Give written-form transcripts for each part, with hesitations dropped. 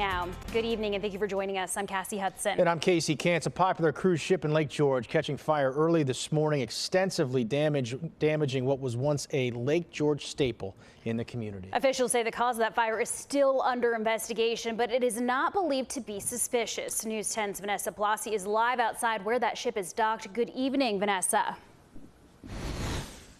now. Good evening and thank you for joining us. I'm Cassie Hudson. And I'm Casey Kantz. A popular cruise ship in Lake George catching fire early this morning, extensively damaging what was once a Lake George staple in the community. Officials say the cause of that fire is still under investigation, but it is not believed to be suspicious. News 10's Vanessa Blasi is live outside where that ship is docked. Good evening, Vanessa.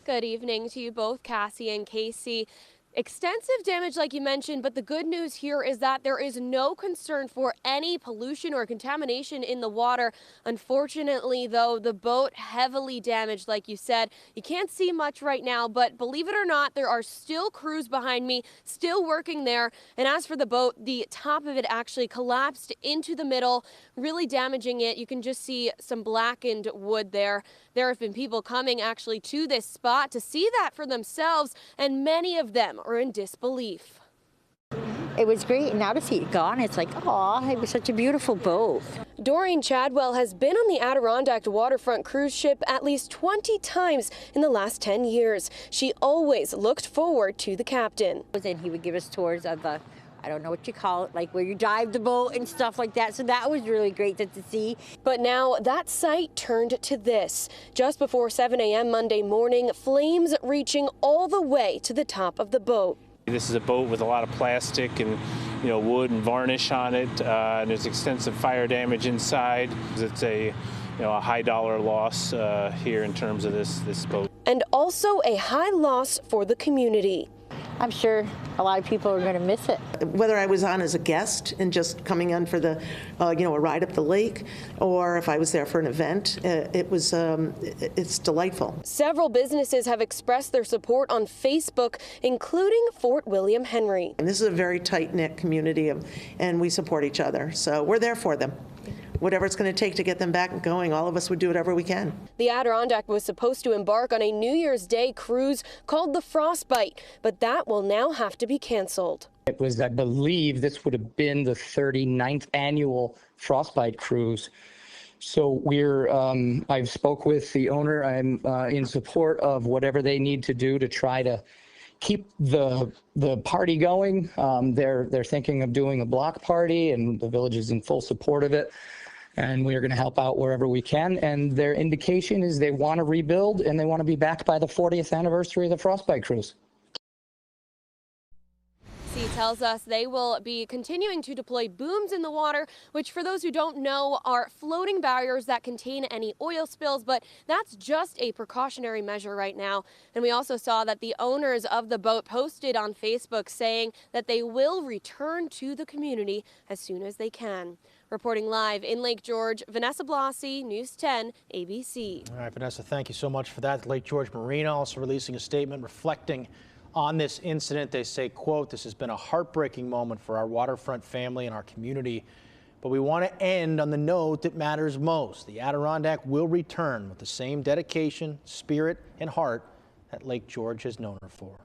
Good evening to you both, Cassie and Casey. Extensive damage, like you mentioned, but the good news here is that there is no concern for any pollution or contamination in the water. Unfortunately, though, the boat heavily damaged, like you said. You can't see much right now, but believe it or not, there are still crews behind me, still working there. And as for the boat, the top of it actually collapsed into the middle, really damaging it. You can just see some blackened wood there. There have been people coming actually to this spot to see that for themselves, and many of them are in disbelief. It was great, and now to see it gone, it's like, oh, it was such a beautiful boat. Doreen Chadwell has been on the Adirondack waterfront cruise ship at least 20 times in the last 10 years. She always looked forward to the captain. And he would give us tours of the, I don't know what you call it, like where you drive the boat and stuff like that. So that was really great to see. But now that sight turned to this. Just before 7 a.m. Monday morning, flames reaching all the way to the top of the boat. This is a boat with a lot of plastic and wood and varnish on it. And there's extensive fire damage inside. It's a high dollar loss here in terms of this boat. And also a high loss for the community. I'm sure a lot of people are going to miss it. Whether I was on as a guest and just coming on for the, a ride up the lake, or if I was there for an event, it's delightful. Several businesses have expressed their support on Facebook, including Fort William Henry. And this is a very tight-knit community, and we support each other, so we're there for them. Whatever it's going to take to get them back and going, all of us would do whatever we can. The Adirondack was supposed to embark on a New Year's Day cruise called the Frostbite, but that will now have to be canceled. It was, I believe, this would have been the 39th annual Frostbite cruise. So I've spoke with the owner. I'm in support of whatever they need to do to try to keep the party going. They're thinking of doing a block party, and the village is in full support of it. And we are going to help out wherever we can. And their indication is they want to rebuild and they want to be back by the 40th anniversary of the Frostbite cruise. He tells us they will be continuing to deploy booms in the water, which for those who don't know are floating barriers that contain any oil spills, but that's just a precautionary measure right now. And we also saw that the owners of the boat posted on Facebook saying that they will return to the community as soon as they can. Reporting live in Lake George, Vanessa Blasi, News 10, ABC. All right, Vanessa, thank you so much for that. Lake George Marina also releasing a statement reflecting on this incident. They say, quote, "This has been a heartbreaking moment for our waterfront family and our community, but we want to end on the note that matters most. The Adirondack will return with the same dedication, spirit, and heart that Lake George has known her for."